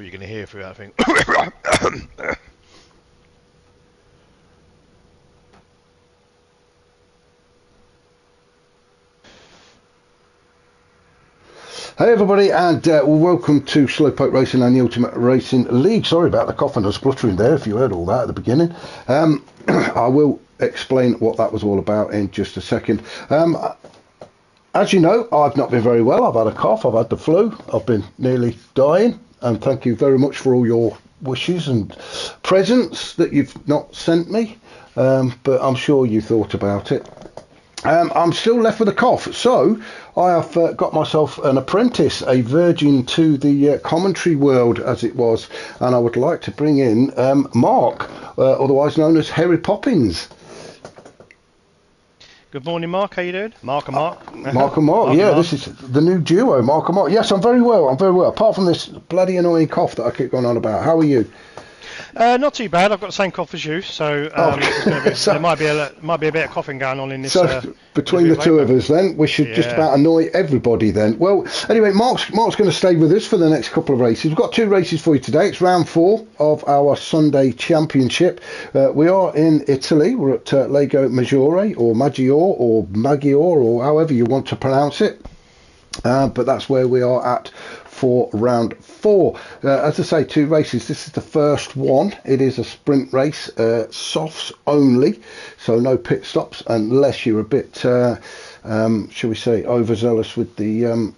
you're going to hear through that thing. Hey everybody, and welcome to Slowpoke Racing and the Ultimate Racing League. Sorry about the cough and the spluttering there, if you heard all that at the beginning. I will explain what that was all about in just a second. As you know, I've not been very well. I've had a cough, I've had the flu, I've been nearly dying, and thank you very much for all your wishes and presents that you've not sent me, but I'm sure you thought about it. I'm still left with a cough, so I have got myself an apprentice, a virgin to the commentary world, as it was, and I would like to bring in Mark, otherwise known as Harry Poppins. Good morning, Mark. How you doing? Mark and Mark. Mark and Mark, yeah, this is the new duo, Mark and Mark. Yes, I'm very well, apart from this bloody annoying cough that I keep going on about. How are you? Not too bad. I've got the same cough as you, so there might be a bit of coughing going on in this. So between the two of us, then we should just about annoy everybody. Then, well, anyway, Mark's going to stay with us for the next couple of races. We've got two races for you today. It's round 4 of our Sunday Championship. We are in Italy. We're at Lago Maggiore or Maggiore or however you want to pronounce it. But that's where we are at for round 4. As I say, 2 races. This is the first one. It is a sprint race, softs only, so no pit stops unless you're a bit, shall we say, overzealous with the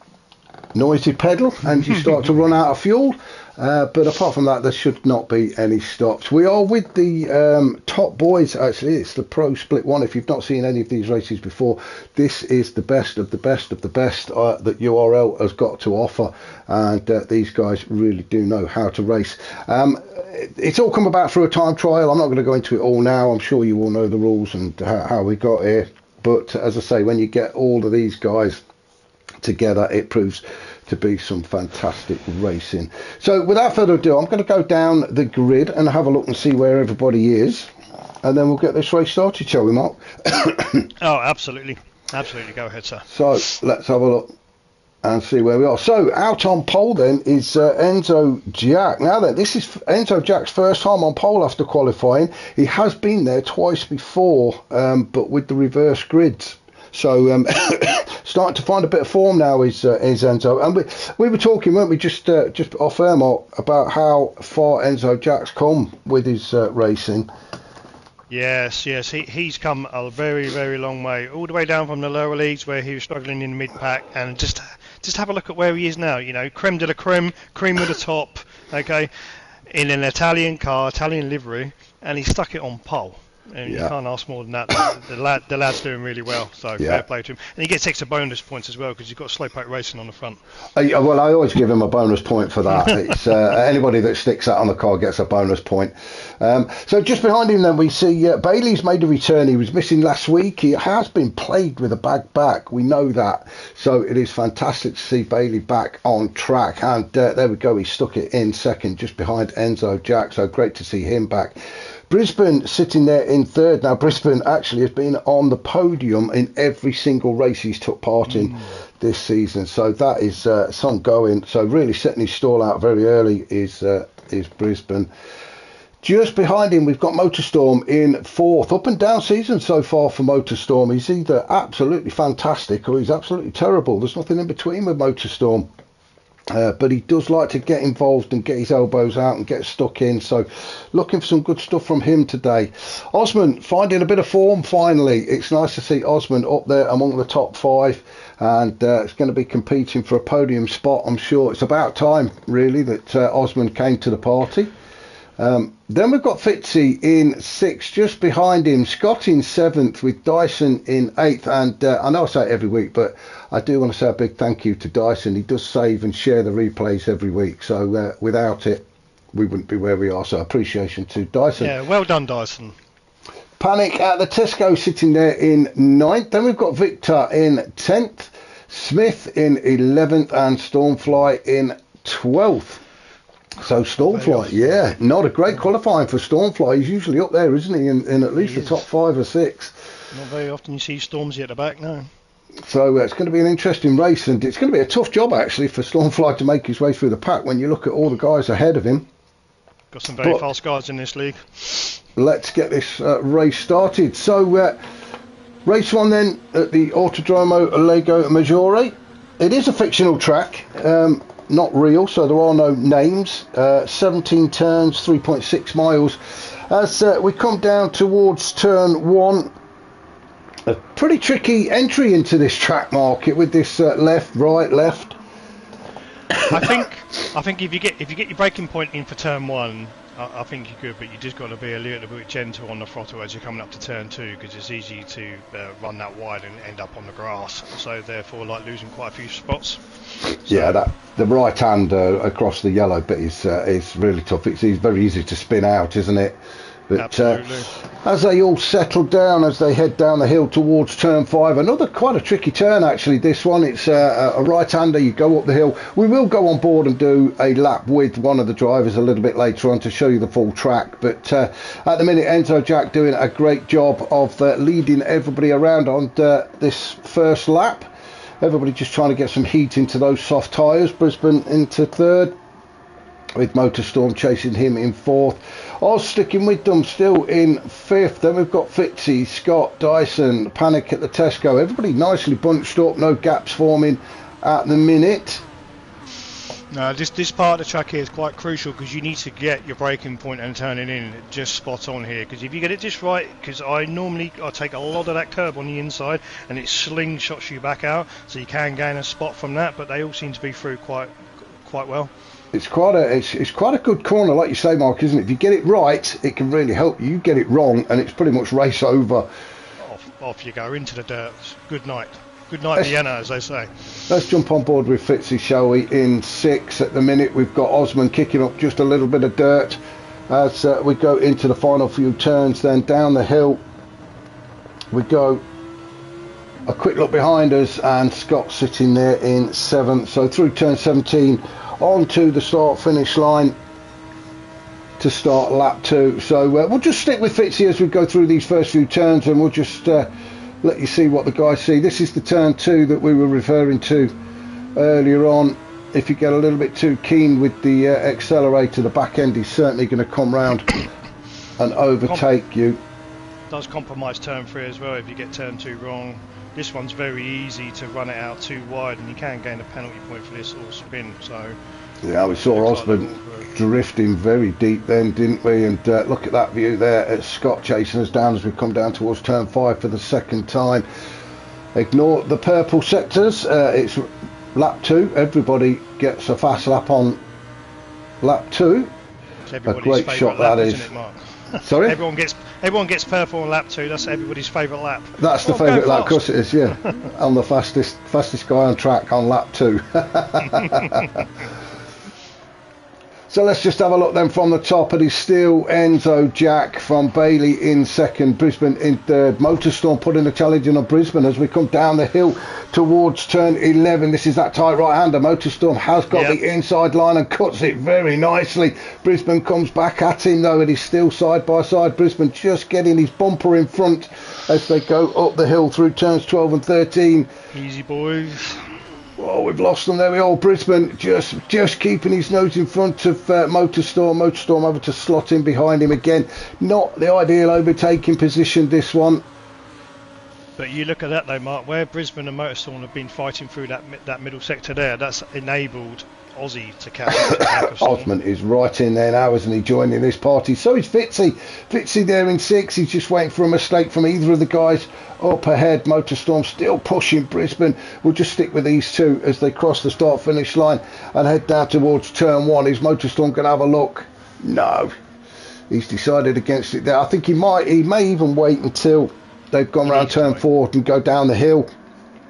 noisy pedal and you start to run out of fuel. But apart from that, there should not be any stops. We are with the top boys, actually. It's the Pro Split 1. If you've not seen any of these races before, this is the best of the best of the best that URL has got to offer. And these guys really do know how to race. It's all come about through a time trial. I'm not going to go into it all now. I'm sure you all know the rules and how we got here. But as I say, when you get all of these guys together, it proves to be some fantastic racing. So without further ado, I'm going to go down the grid and have a look and see where everybody is, and then we'll get this race started, shall we, Mark? Oh, absolutely. Go ahead, sir. So let's have a look and see where we are. So out on pole then is Enzo Jack. Now then, this is Enzo Jack's first time on pole after qualifying. He has been there twice before, but with the reverse grids. So starting to find a bit of form now is Enzo, and we were talking, weren't we, just off air, Mark, about how far Enzo Jack's come with his racing. Yes, he's come a very, very long way, all the way down from the lower leagues where he was struggling in the mid-pack, and just have a look at where he is now, you know, creme de la creme of the top, okay, in an Italian car, Italian livery, and he stuck it on pole. And you can't ask more than that. The lad's doing really well, so fair play to him. And he gets extra bonus points as well because he's got Slowpoke Racing on the front. Well, I always give him a bonus point for that. It's anybody that sticks that on the car gets a bonus point. So just behind him then we see Bailey's made a return. He was missing last week. He has been plagued with a bad back. We know that. So it is fantastic to see Bailey back on track. And there we go. He stuck it in second just behind Enzo Jack. So great to see him back. Brisbane sitting there in third. Now, Brisbane actually has been on the podium in every single race he's took part in this season. So that is some going. So really setting his stall out very early is Brisbane. Just behind him, we've got Motorstorm in fourth. Up and down season so far for Motorstorm. He's either absolutely fantastic or he's absolutely terrible. There's nothing in between with Motorstorm. But he does like to get involved and get his elbows out and get stuck in. So looking for some good stuff from him today. Osman finding a bit of form finally. It's nice to see Osman up there among the top 5. And it's going to be competing for a podium spot, I'm sure. It's about time, really, that Osman came to the party. Then we've got Fitzy in 6th, just behind him. Scott in 7th with Dyson in 8th. And I know I say it every week, but I do want to say a big thank you to Dyson. He does save and share the replays every week. So without it, we wouldn't be where we are. So appreciation to Dyson. Yeah, well done, Dyson. Panic at the Tesco sitting there in 9th. Then we've got Victor in 10th, Smith in 11th, and Stormfly in 12th. So Stormfly, yeah, not a great qualifying for Stormfly. He's usually up there, isn't he, in at least the top 5 or 6. Not very often you see Stormzy at the back, no. So it's going to be an interesting race, and it's going to be a tough job actually for Stormfly to make his way through the pack when you look at all the guys ahead of him. Got some very fast guys in this league. Let's get this race started. So race 1 then at the Autodromo Lago Maggiore. It is a fictional track, not real, so there are no names. 17 turns, 3.6 miles. As we come down towards turn 1, a pretty tricky entry into this track, market with this left, right, left. I think if you get your braking point in for turn 1, I think you could, but you just got to be a little bit gentle on the throttle as you're coming up to turn 2, because it's easy to run that wide and end up on the grass. So therefore, like losing quite a few spots. Yeah, the right hand across the yellow bit is really tough. It's very easy to spin out, isn't it? But as they all settle down, as they head down the hill towards turn 5, another quite a tricky turn actually. This one, it's a right-hander. You go up the hill. We will go on board and do a lap with one of the drivers a little bit later on to show you the full track. But at the minute, Enzo Jack doing a great job of leading everybody around on this first lap. Everybody just trying to get some heat into those soft tyres. Brisbane into third, with Motorstorm chasing him in fourth. Oz sticking with them still in fifth. Then we've got Fitzy, Scott, Dyson, Panic at the Tesco. Everybody nicely bunched up, no gaps forming at the minute. No, this part of the track here is quite crucial, because you need to get your braking point and turning in just spot on here. Because if you get it just right, because I take a lot of that curb on the inside and it slingshots you back out, so you can gain a spot from that. But they all seem to be through quite well. It's quite a good corner, like you say, Mark, isn't it? If you get it right, it can really help you. You get it wrong, and it's pretty much race over. Off you go into the dirt. Good night, Vienna, as they say. Let's jump on board with Fitzy, shall we? In 6 at the minute. We've got Osman kicking up just a little bit of dirt as we go into the final few turns. Then down the hill we go. A quick look behind us, and Scott sitting there in 7th. So through turn 17. On to the start finish line to start lap 2. So we'll just stick with Fitzy as we go through these first few turns, and we'll just let you see what the guys see. This is the turn 2 that we were referring to earlier on. If you get a little bit too keen with the accelerator, the back end is certainly going to come round and overtake you. Does compromise turn 3 as well if you get turn 2 wrong. This one's very easy to run it out too wide, and you can gain a penalty point for this or spin. So yeah, we saw Osborne drifting very deep then, didn't we? And look at that view there at Scott chasing us down as we come down towards turn 5 for the second time. Ignore the purple sectors. It's lap 2. Everybody gets a fast lap on lap 2. A great shot that is. Isn't it, Mark? Sorry? Everyone gets purple on lap 2. That's everybody's favourite lap. That's the favourite lap, of course it is, yeah. I'm the fastest guy on track on lap 2. So let's just have a look then from the top. It is still Enzo Jack from Bailey in 2nd, Brisbane in 3rd. Motorstorm putting the challenge in on Brisbane as we come down the hill towards turn 11. This is that tight right-hander. Motorstorm has got the inside line and cuts it very nicely. Brisbane comes back at him though. It is still side by side. Brisbane just getting his bumper in front as they go up the hill through turns 12 and 13. Easy boys. Oh, we've lost them. There we are. Brisbane just keeping his nose in front of Motorstorm. Motorstorm over to slot in behind him again. Not the ideal overtaking position, this one. But you look at that though, Mark, where Brisbane and Motorstorm have been fighting through that middle sector there, that's enabled Aussie to catch Osman is right in there now, isn't he, joining this party? So is Fitzy. Fitzy there in 6. He's just waiting for a mistake from either of the guys up ahead. Motorstorm still pushing Brisbane. We'll just stick with these two as they cross the start finish line and head down towards turn 1. Is Motorstorm going to have a look? No, he's decided against it there. I think he may even wait until they've gone round turn 4 and go down the hill.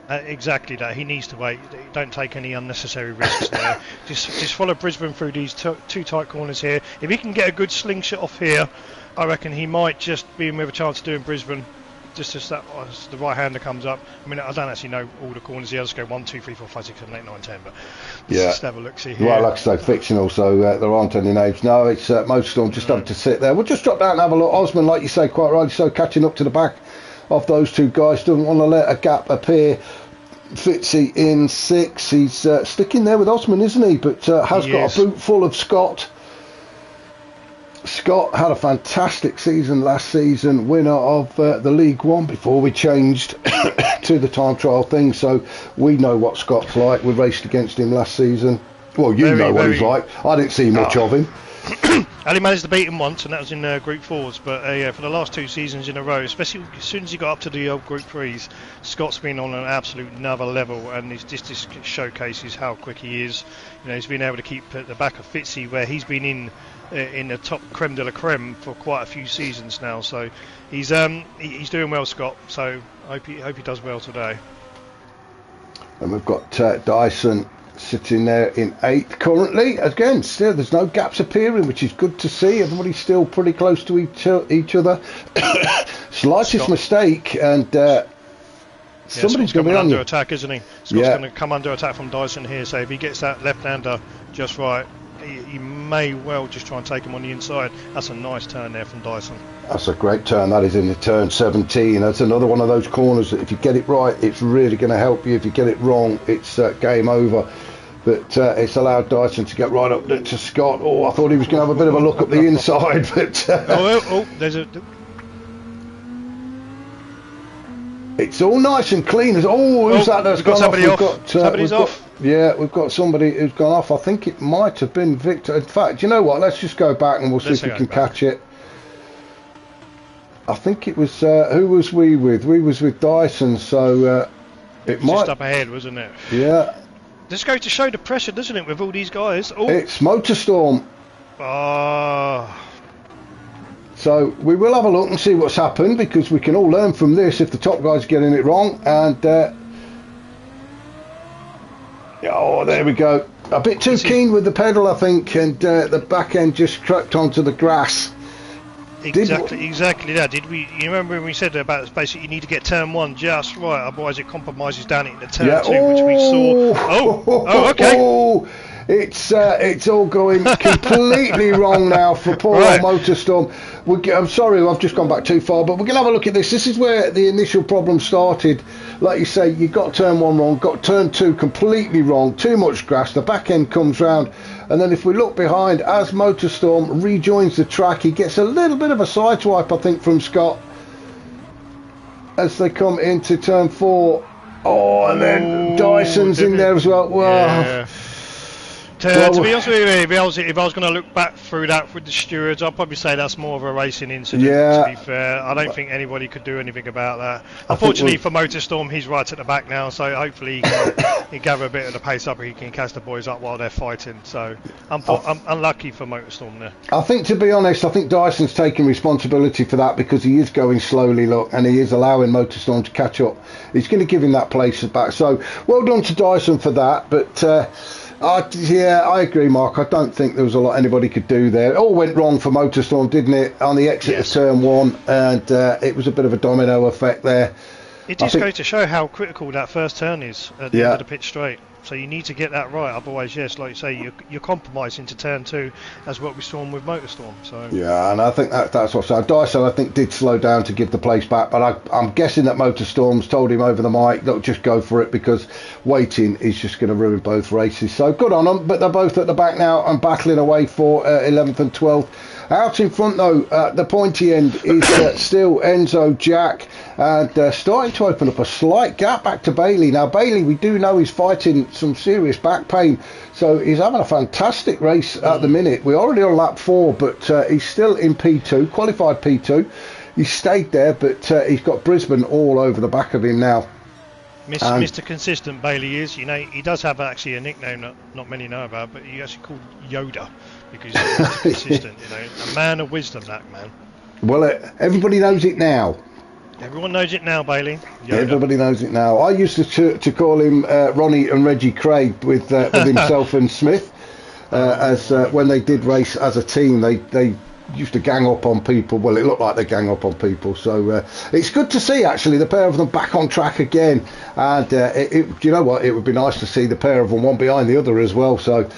Exactly that. He needs to wait. Don't take any unnecessary risks there. Just follow Brisbane through these two tight corners here. If he can get a good slingshot off here, I reckon he might just be in with a chance of doing Brisbane. Just as the right hander comes up. I mean, I don't actually know all the corners here. I'll just go 1, 2, 3, 4, 5, 6, 7, 8, 9, 10. But let's just have a look. See here. Well, like I say, fictional, so there aren't any names. No, it's Motorstorm just having to sit there. We'll just drop down and have a look. Osman, like you say, quite rightly so, catching up to the back of those two guys. Doesn't want to let a gap appear Fitzy in 6. He's sticking there with Osman, isn't he? But has got a boot full of Scott. Scott had a fantastic season last season, winner of the League One before we changed to the time trial thing, so we know what Scott's like. We raced against him last season. Well, you know what he's like. I didn't see much of him. I only managed to beat him once, and that was in Group 4s, but yeah, for the last 2 seasons in a row, especially as soon as he got up to the old Group 3s, Scott's been on an absolute another level, and this showcases how quick he is. You know, he's been able to keep at the back of Fitzy, where he's been in the top creme de la creme for quite a few seasons now, so he's doing well, Scott, so I hope he does well today. And we've got Dyson sitting there in 8th currently. Again, still there's no gaps appearing, which is good to see. Everybody's still pretty close to each other. Slightest mistake and somebody's going to be under attack, isn't he? Scott's going to come under attack from Dyson here, so if he gets that left-hander just right, he may well just try and take him on the inside. That's a nice turn there from Dyson. That's a great turn. That is in the turn 17. That's another one of those corners that if you get it right, it's really going to help you. If you get it wrong, it's game over. But it's allowed Dyson to get right up to Scott. Oh, I thought he was going to have a bit of a look up the inside, but there's a. It's all nice and clean. Who's that that's gone off? We've got somebody's off. Yeah, we've got somebody who's gone off. I think it might have been Victor. In fact, you know what? Let's just go back and we'll see if we can catch it. I think it was, who was we with? We was with Dyson, so it might... just up ahead, wasn't it? Yeah. This goes to show the pressure, doesn't it, with all these guys? Oh. It's Motorstorm. So we will have a look and see what's happened, because we can all learn from this if the top guy's getting it wrong. And oh, there we go. A bit too keen with the pedal, I think, and the back end just crept onto the grass. Exactly that. You remember when we said about basically you need to get turn 1 just right, otherwise it compromises down into turn 2, which we saw. Okay. It's all going completely wrong now for poor old Motorstorm. I'm sorry, I've just gone back too far, but we're going to have a look at this. This is where the initial problem started. Like you say, you got turn 1 wrong, got turn 2 completely wrong, too much grass, the back end comes round, and then if we look behind, as Motorstorm rejoins the track, he gets a little bit of a sideswipe, I think, from Scott as they come into turn 4. Oh, and then Dyson's in there as well. Wow. Yeah. To be honest with you, if I was going to look back through that with the stewards, I'd probably say that's more of a racing incident, to be fair. I don't think anybody could do anything about that. Unfortunately for Motorstorm, he's right at the back now, so hopefully he can gather a bit of the pace up and he can catch the boys up while they're fighting. So I'm unlucky for Motorstorm there. I think, to be honest, I think Dyson's taking responsibility for that, because he is going slowly, look, and he is allowing Motorstorm to catch up. He's going to give him that place back. So well done to Dyson for that, but... yeah, I agree, Mark. I don't think there was a lot anybody could do there. It all went wrong for Motorstorm, didn't it, on the exit of turn 1, and it was a bit of a domino effect there. It just goes to show how critical that first turn is at the end of the pitch straight. So you need to get that right, otherwise, yes, like you say, you're compromising to turn 2, as what we saw with Motorstorm. So yeah, and I think that's what's so. Dyson, I think, did slow down to give the place back, but I'm guessing that Motorstorm's told him over the mic, look, just go for it, because waiting is just going to ruin both races. So good on them, but they're both at the back now and battling away for 11th and 12th. Out in front, though, the pointy end is still Enzo Jack, and starting to open up a slight gap back to Bailey. Now, Bailey, we do know, he's fighting some serious back pain, so he's having a fantastic race at the minute. We're already on lap 4, but he's still in P2, qualified P2. He stayed there, but he's got Brisbane all over the back of him now. Mr. Consistent Bailey is, you know, he does have actually a nickname that not many know about, but he's actually called Yoda, because he's consistent, you know, a man of wisdom, that man. Well, everybody knows it now. Everyone knows it now, Bailey. Yoda. Everybody knows it now. I used to call him Ronnie and Reggie Craig with himself and Smith, as when they did race as a team, they used to gang up on people. Well, it looked like they gang up on people, so it's good to see actually the pair of them back on track again, and you know what, it would be nice to see the pair of them one behind the other as well, so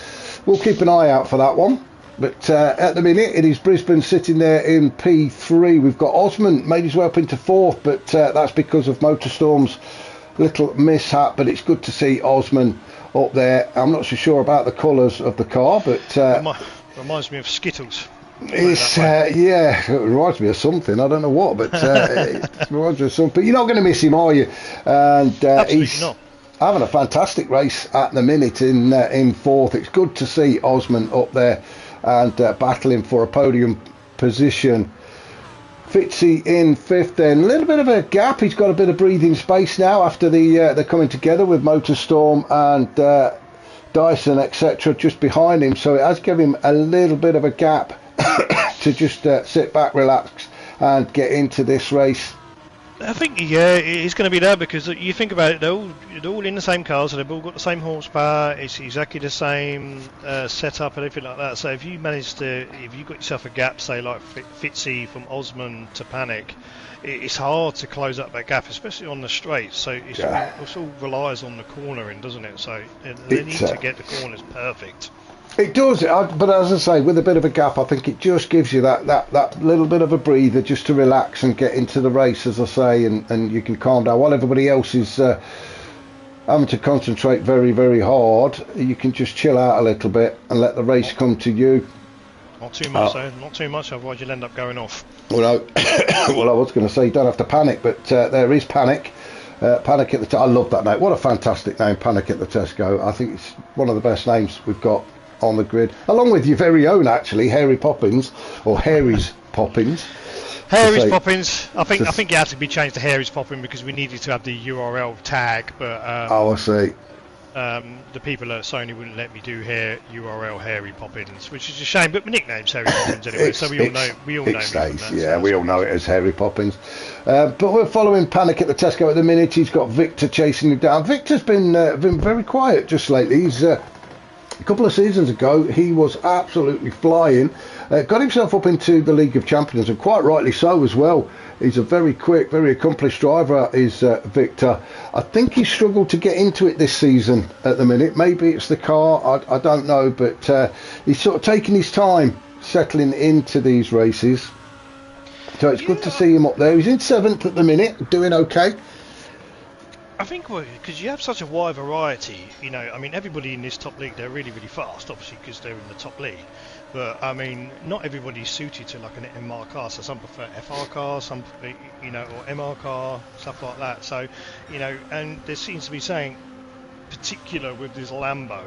we'll keep an eye out for that one. But at the minute it is Brisbane sitting there in P3. We've got Osman made his way up into 4th, but that's because of Motorstorm's little mishap, but it's good to see Osman up there. I'm not so sure about the colours of the car, but reminds me of Skittles. It's yeah, it reminds me of something. I don't know what, but it reminds me of something. You're not going to miss him, are you? And he's not having a fantastic race at the minute in fourth. It's good to see Osman up there and battling for a podium position. Fitzy in fifth then. A little bit of a gap. He's got a bit of breathing space now after they're coming together with Motorstorm and Dyson, etc. just behind him. So it has given him a little bit of a gap to just sit back, relax and get into this race. I think it's going to be there because you think about it, they're all in the same cars, so they've all got the same horsepower. It's exactly the same setup and everything like that. So if you got yourself a gap, say like Fitzy from Osman to Panic, it's hard to close up that gap, especially on the straight. So it all relies on the cornering, doesn't it? So they need to get the corners perfect. It does, but as I say, with a bit of a gap, I think it just gives you that little bit of a breather just to relax and get into the race, as I say, and you can calm down. While everybody else is having to concentrate very, very hard, you can just chill out a little bit and let the race come to you. Not too much, though. Not too much, otherwise you'll end up going off. Well, I was going to say you don't have to panic, but there is Panic. Panic at the I love that name. What a fantastic name, Panic at the Tesco. I think it's one of the best names we've got on the grid, along with your very own, actually, Hairy Poppins, or Harry's Poppins. Harry's Poppins. I think it had to be changed to Harry's Poppin because we needed to have the URL tag, but I see. The people at Sony wouldn't let me do URL Hairy Poppins, which is a shame. But my nickname's Harry Poppins anyway, so we all know. It stays. We all know it as Harry Poppins. But we're following Panic at the Tesco at the minute. He's got Victor chasing him down. Victor's been very quiet just lately. He's a couple of seasons ago, he was absolutely flying. Got himself up into the League of Champions, and quite rightly so as well. He's a very quick, very accomplished driver, is Victor. I think he's struggled to get into it this season at the minute. Maybe it's the car, I don't know, but he's sort of taking his time settling into these races. So it's good to see him up there. He's in seventh at the minute, doing okay. I think because you have such a wide variety, I mean, everybody in this top league, they're really, really fast, obviously, because they're in the top league. But, I mean, not everybody's suited to, like, an MR car. So some prefer FR cars, some, or MR car, stuff like that. So, and there seems to be something particular with this Lambo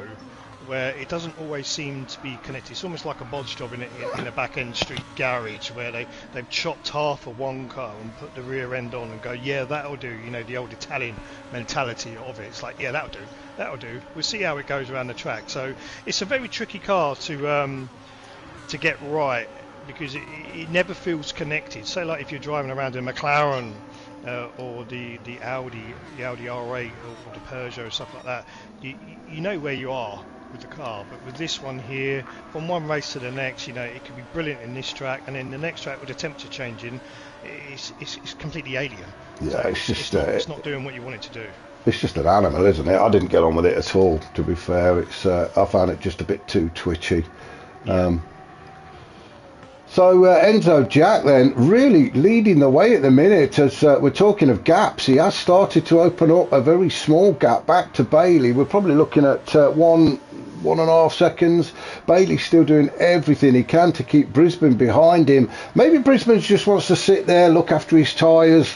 where it doesn't always seem to be connected. It's almost like a bodge job in a back-end street garage where they've chopped half of one car and put the rear end on and go, yeah, that'll do. The old Italian mentality of it. It's like, yeah, that'll do. We'll see how it goes around the track. So it's a very tricky car to get right because it never feels connected. So like if you're driving around in a McLaren or the Audi R8 or the Peugeot, stuff like that, you know where you are with the car, but with this one here, from one race to the next, it could be brilliant in this track, and then the next track with the temperature changing, it's completely alien. Yeah, so it's just it's not doing what you want it to do. It's just an animal, isn't it? I didn't get on with it at all, to be fair. It's I found it just a bit too twitchy. Yeah. So Enzo Jack then really leading the way at the minute as we're talking of gaps. He has started to open up a very small gap back to Bailey. We're probably looking at 1.5 seconds. Bailey's still doing everything he can to keep Brisbane behind him. Maybe Brisbane just wants to sit there, look after his tyres.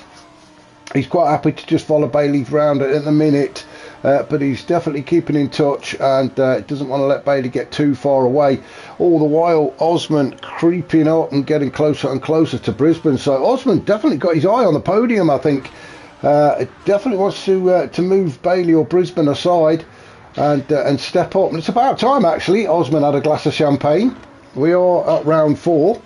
He's quite happy to just follow Bailey round at the minute. But he's definitely keeping in touch and doesn't want to let Bailey get too far away. All the while, Osman creeping up and getting closer and closer to Brisbane. So Osman definitely got his eye on the podium, I think. Definitely wants to move Bailey or Brisbane aside and step up. And it's about time, actually. Osman had a glass of champagne. We are at round 4.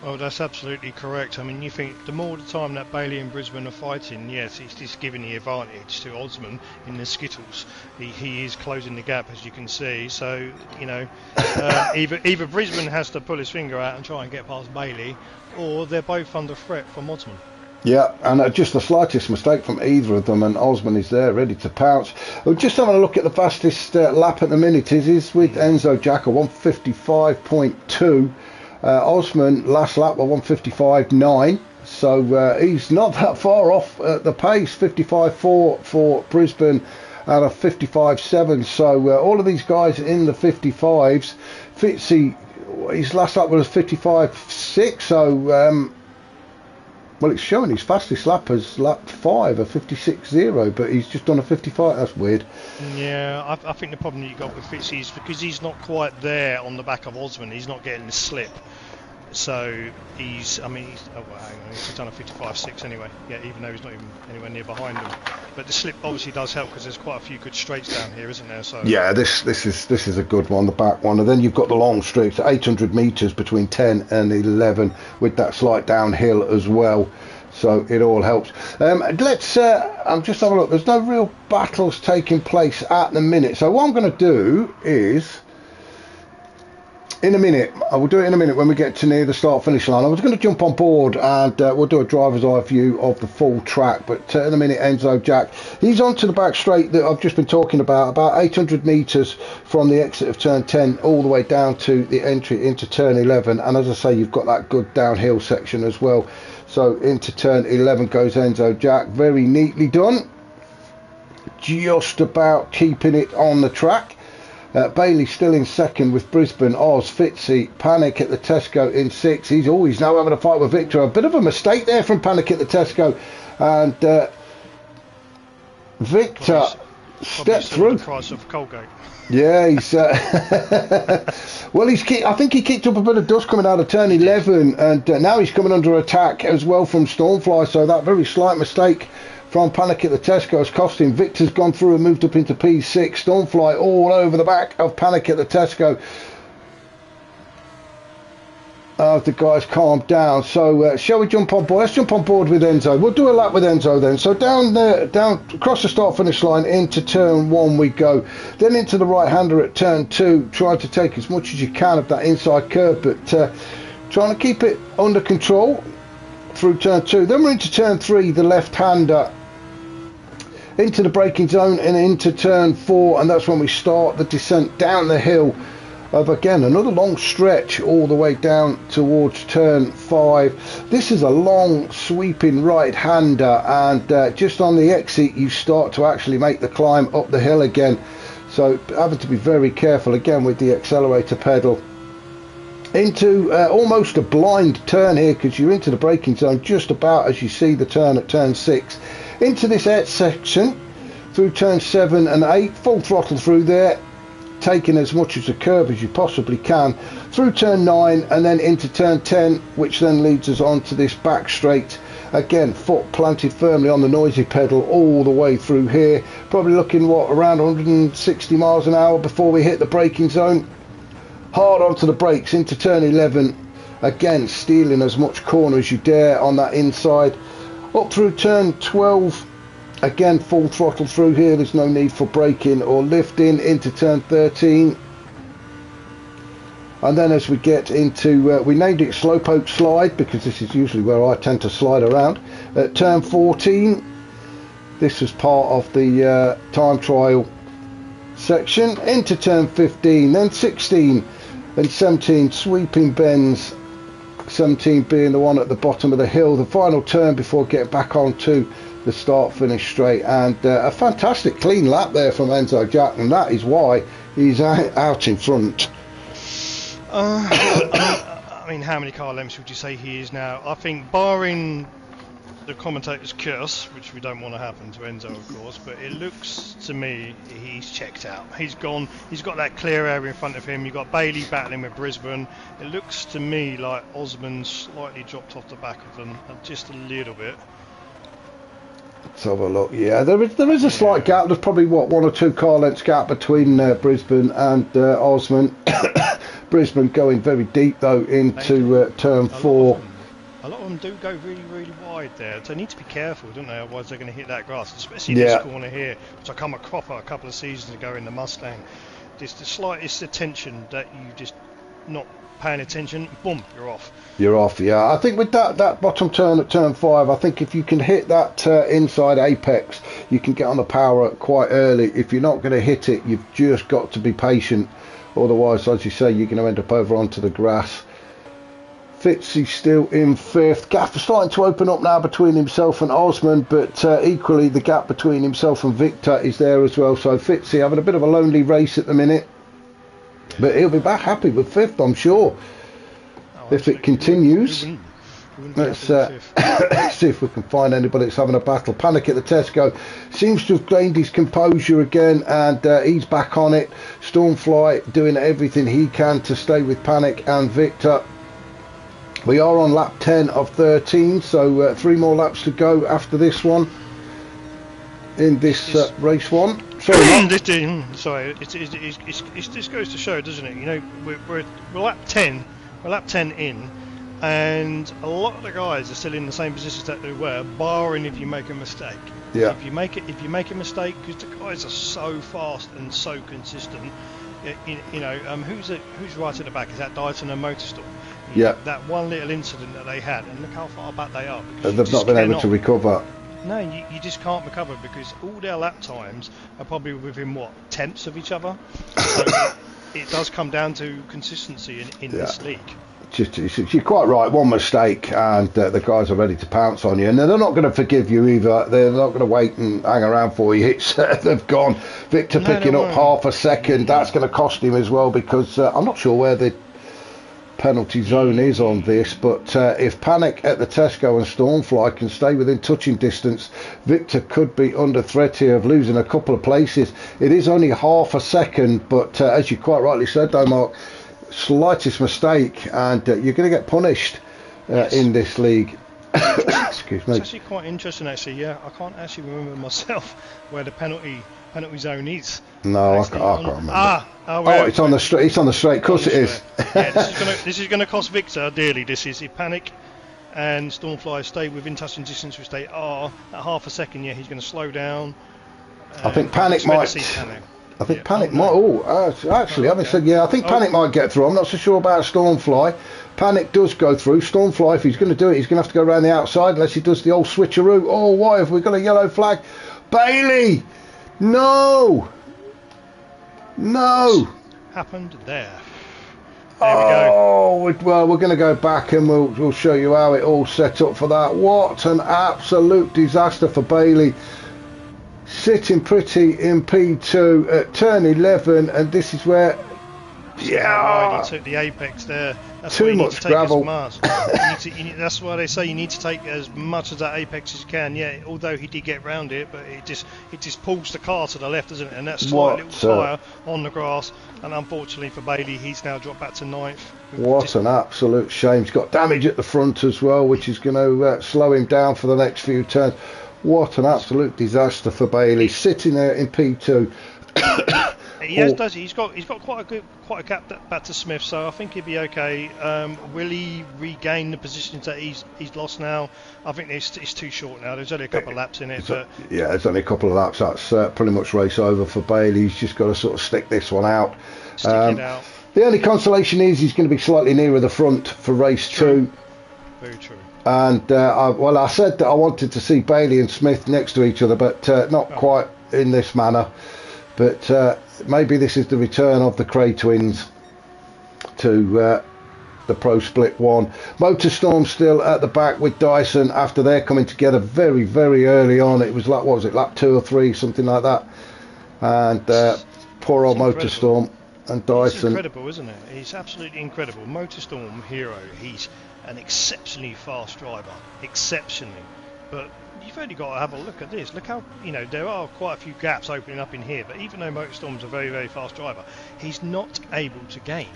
Well, that's absolutely correct. I mean, you think the more the time that Bailey and Brisbane are fighting, yes, it's just giving the advantage to Osman in the Skittles. He is closing the gap, as you can see. So, either Brisbane has to pull his finger out and try and get past Bailey, or they're both under threat from Osman. Yeah, and just the slightest mistake from either of them, and Osman is there ready to pounce. We're just having a look at the fastest lap at the minute. It is with Enzo Jack, a 155.2. Osman last lap, a 155.9. So he's not that far off the pace. 55.4 for Brisbane and a 55.7. So all of these guys in the 55s. Fitzy, his last lap was 55.6. So well, it's showing his fastest lap as lap 5, a 56.0, but he's just done a 55. That's weird. Yeah, I think the problem you got with Fitzy is because he's not quite there on the back of Osman. He's not getting the slip. So he's, I mean, oh well, hang on, he's done a 55.6 anyway. Yeah, even though he's not even anywhere near behind him. But the slip obviously does help because there's quite a few good straights down here, isn't there? So yeah, this is a good one, the back one, and then you've got the long streaks, 800 meters between 10 and 11, with that slight downhill as well. So it all helps. Let's. I'm just having a look. There's no real battles taking place at the minute. So what I'm going to do is, in a minute, I will do it in a minute when we get to near the start-finish line. I was going to jump on board and we'll do a driver's eye view of the full track. But in a minute, Enzo Jack, he's onto the back straight that I've just been talking about 800 metres from the exit of turn 10 all the way down to the entry into turn 11. And as I say, you've got that good downhill section as well. So into turn 11 goes Enzo Jack. Very neatly done. Just about keeping it on the track. Bailey still in second with Brisbane, Oz, Fitzy, Panic at the Tesco in 6. He's always now having a fight with Victor. A bit of a mistake there from Panic at the Tesco. And Victor stepped through. The price of Colgate. Yeah, he's well, I think he kicked up a bit of dust coming out of turn 11, and now he's coming under attack as well from Stormfly. So that very slight mistake from Panic at the Tesco has cost him. Victor's gone through and moved up into P6. Stormfly all over the back of Panic at the Tesco. The guys calmed down. So shall we jump on board? Let's jump on board with Enzo. We'll do a lap with Enzo then. So down there, down across the start finish line into turn 1 we go. Then into the right hander at turn 2. Trying to take as much as you can of that inside curve, but trying to keep it under control through turn 2. Then we're into turn 3, the left hander, into the braking zone and into turn 4, and that's when we start the descent down the hill of, again, another long stretch all the way down towards turn 5. This is a long sweeping right hander, and just on the exit you start to actually make the climb up the hill again, so having to be very careful again with the accelerator pedal. Into almost a blind turn here because you're into the braking zone just about as you see the turn at turn 6. Into this section through turn 7 and 8, full throttle through there, taking as much as the curve as you possibly can, through turn 9 and then into turn 10, which then leads us on to this back straight. Again, foot planted firmly on the noisy pedal all the way through here, probably looking around 160 miles an hour before we hit the braking zone. Hard onto the brakes into turn 11, again stealing as much corner as you dare on that inside. Up through turn 12, again full throttle through here, there's no need for braking or lifting, into turn 13. And then as we get into, we named it Slowpoke Slide because this is usually where I tend to slide around. At turn 14, this was part of the time trial section, into turn 15, then 16 and 17, sweeping bends. 17 being the one at the bottom of the hill, the final turn before getting back onto the start finish straight, and a fantastic clean lap there from Enzo Jack, and that is why he's out in front. I mean, how many car lengths would you say he is now? I think barring the commentator's curse, which we don't want to happen to Enzo of course, but it looks to me he's checked out. He's gone, he's got that clear area in front of him. You've got Bailey battling with Brisbane. It looks to me like Osman's slightly dropped off the back of them just a little bit. Let's have a look. Yeah, there is a slight gap. There's probably 1 or 2 car lengths gap between Brisbane and Osman. Brisbane going very deep though into turn 4. A lot of them do go really, really wide there. So they need to be careful, don't they? Otherwise they're going to hit that grass, especially this corner here, which I come a cropper a couple of seasons ago in the Mustang. Just the slightest attention that you just not paying attention, boom, you're off. You're off, yeah. I think with that bottom turn at turn 5, I think if you can hit that inside apex, you can get on the power quite early. If you're not going to hit it, you've just got to be patient. Otherwise, as you say, you're going to end up over onto the grass. Fitzy still in 5th. Gap starting to open up now between himself and Osman, but equally the gap between himself and Victor is there as well. So Fitzy having a bit of a lonely race at the minute, but he'll be back happy with 5th, I'm sure, if it continues. Let's see if we can find anybody that's having a battle. Panic at the Tesco seems to have gained his composure again, and he's back on it. Stormfly doing everything he can to stay with Panic and Victor. We are on lap 10 of 13, so 3 more laps to go after this one in this race 1. Sorry, this goes to show, doesn't it? You know, we're lap 10. We're lap 10 in, and a lot of the guys are still in the same positions that they were, barring if you make a mistake. Yeah. If you make a mistake, because the guys are so fast and so consistent. You know, who's right at the back? Is that Dyson and Motorstorm? Yeah. That one little incident that they had, and look how far back they are. They've not been able to recover. No, you just can't recover, because all their lap times are probably within, what, tenths of each other? So it does come down to consistency in this league. You're quite right. One mistake and the guys are ready to pounce on you, and they're not going to forgive you either. They're not going to wait and hang around for you. It's they've gone. Victor picking up half a second. That's going to cost him as well, because I'm not sure where the penalty zone is on this, but if Panic at the Tesco and Stormfly can stay within touching distance, Victor could be under threat here of losing a couple of places. It is only half a second, but as you quite rightly said though, Mark, slightest mistake and you're going to get punished in this league. Excuse me. It's actually quite interesting, actually. Yeah, I can't actually remember myself where the penalty zone is. No, I can't remember. It's on the straight. It's on the straight. Of course it is. Yeah, this is going to cost Victor dearly. This is, if Panic and Stormfly stay within touching distance, which they are at half a second. Yeah, he's going to slow down. I think Panic might. I think Panic might. Actually, having said, I think Panic might get through. I'm not so sure about Stormfly. Panic does go through. Stormfly, if he's going to do it, he's going to have to go around the outside, unless he does the old switcheroo. Oh, why have we got a yellow flag? Bailey! No! Happened there. There we go. Well, we're going to go back and we'll show you how it all set up for that. What an absolute disaster for Bailey. Sitting pretty in P2 at turn 11, and this is where he took the apex there. That's too much gravel. That's why they say you need to take as much of that apex as you can. Yeah, although he did get round it, but it just pulls the car to the left, doesn't it? And that's slight little tyre on the grass. And unfortunately for Bailey, he's now dropped back to 9th. What an absolute shame. He's got damage at the front as well, which is going to slow him down for the next few turns. What an absolute disaster for Bailey, sitting there in P2. He's got quite a gap back to Smith, so I think he'll be okay. Will he regain the positions that he's lost now? I think it's too short now. There's only a couple of laps in it. There's only a couple of laps. That's pretty much race over for Bailey. He's just got to sort of stick this one out. Stick it out. The only consolation is he's going to be slightly nearer the front for race 2. Very true. And I said that I wanted to see Bailey and Smith next to each other, but not quite in this manner. But maybe this is the return of the Cray twins to the Pro Split 1. Motorstorm still at the back with Dyson after they're coming together very, very early on. It was like, what was it, lap 2 or 3, something like that. And poor old Motorstorm and Dyson. It's incredible, isn't it? He's absolutely incredible. Motorstorm hero. He's an exceptionally fast driver, exceptionally. But you've only got to have a look at this. Look how, there are quite a few gaps opening up in here, but even though Motorstorm's a very, very fast driver, he's not able to gain.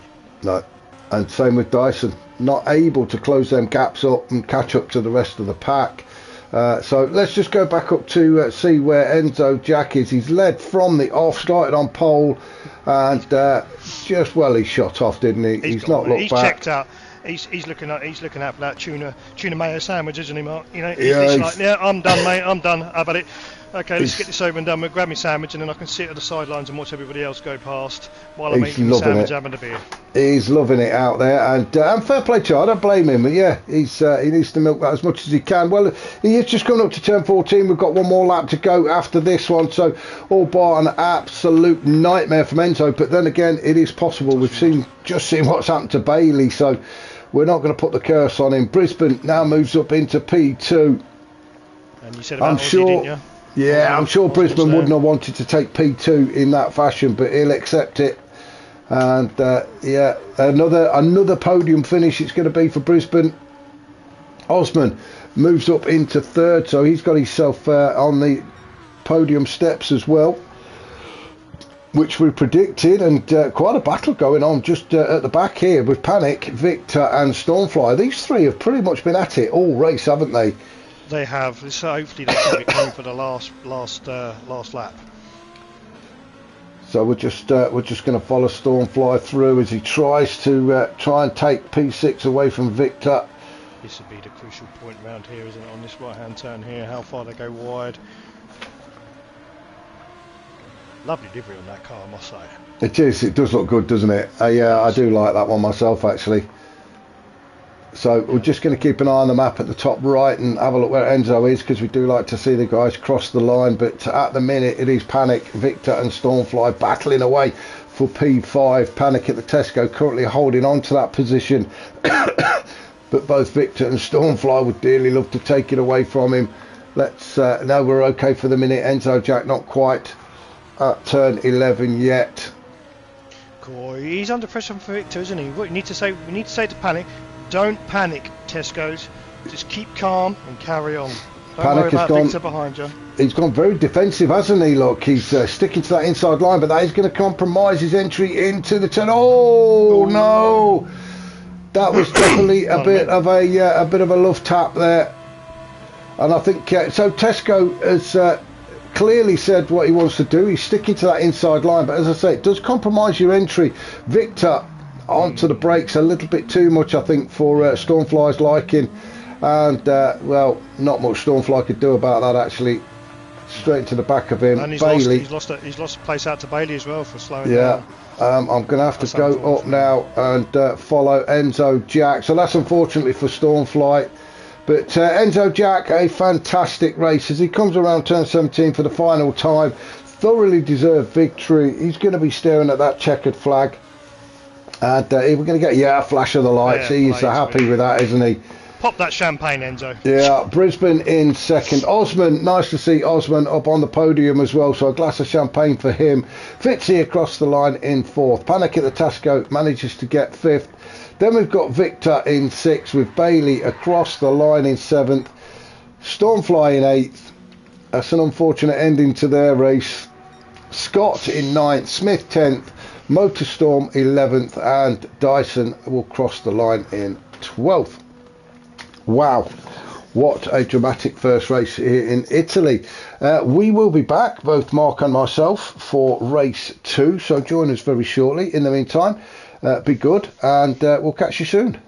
No, and same with Dyson, not able to close them gaps up and catch up to the rest of the pack. So let's just go back up to see where Enzo Jack is. He's led from the off, started on pole, and he shot off, didn't he? He's not looked he's back. Checked out. He's looking out for that tuna mayo sandwich, isn't he, Mark? He's like, I'm done, mate. I'm done. How about it? Okay, let's get this over and done with. Grab me sandwich, and then I can sit at the sidelines and watch everybody else go past while I'm eating the sandwich, having a beer. He's loving it out there, and fair play to him. I don't blame him. But yeah, he needs to milk that as much as he can. Well, he is just coming up to turn 14. We've got one more lap to go after this one, so all bar an absolute nightmare from Enzo. But then again, it is possible. We've just seen what's happened to Bailey, so we're not going to put the curse on him. Brisbane now moves up into P2. And you said about Aussie, didn't you? Yeah, I'm sure Brisbane wouldn't have wanted to take P2 in that fashion, but he'll accept it. And yeah, another podium finish it's going to be for Brisbane. Osman moves up into third, so he's got himself on the podium steps as well, which we predicted. And quite a battle going on just at the back here with Panic, Victor and Stormfly. These three have pretty much been at it all race, haven't they? They have. So hopefully they can be going for the last lap. So we're just going to follow Stormfly through as he tries to try and take P6 away from Victor. This would be the crucial point around here, isn't it? On this right-hand turn here, how far they go wide. Lovely livery on that car, I must say. It is. It does look good, doesn't it? Yeah, I do like that one myself, actually. So we're just going to keep an eye on the map at the top right and have a look where Enzo is, because we do like to see the guys cross the line. But at the minute, it is Panic, Victor and Stormfly battling away for P5. Panic at the Tesco currently holding on to that position. But both Victor and Stormfly would dearly love to take it away from him. Let's no, we're okay for the minute. Enzo Jack not quite at turn 11 yet. Cool. He's under pressure for Victor, isn't he? We need to say to Panic, don't panic, Tesco's. Just keep calm and carry on. Don't worry about Victor behind you. He's gone very defensive, hasn't he? Look, he's sticking to that inside line, but that is going to compromise his entry into the turn. Oh no! That was definitely a bit of a love tap there, and I think so. Tesco has clearly said what he wants to do. He's sticking to that inside line, but as I say, it does compromise your entry. Victor onto the brakes a little bit too much, I think, for Stormfly's liking, and well, not much Stormfly could do about that actually. Straight into the back of him. And Bailey. He's lost a place out to Bailey as well for slowing down. I'm going to have to go up now and follow Enzo Jack. So that's unfortunately for Stormfly. But Enzo Jack, a fantastic race as he comes around turn 17 for the final time. Thoroughly deserved victory. He's going to be staring at that checkered flag. And we're going to get, a flash of the lights. He's happy with that, isn't he? Pop that champagne, Enzo. Yeah, Brisbane in second. Osman, nice to see Osman up on the podium as well, so a glass of champagne for him. Fitzy across the line in fourth. Panic at the Tasco manages to get fifth. Then we've got Victor in sixth with Bailey across the line in seventh. Stormfly in eighth. That's an unfortunate ending to their race. Scott in ninth. Smith 10th. Motorstorm 11th. And Dyson will cross the line in 12th. Wow, what a dramatic first race here in Italy. We will be back, both Mark and myself, for race 2, so join us very shortly. In the meantime, be good, and we'll catch you soon.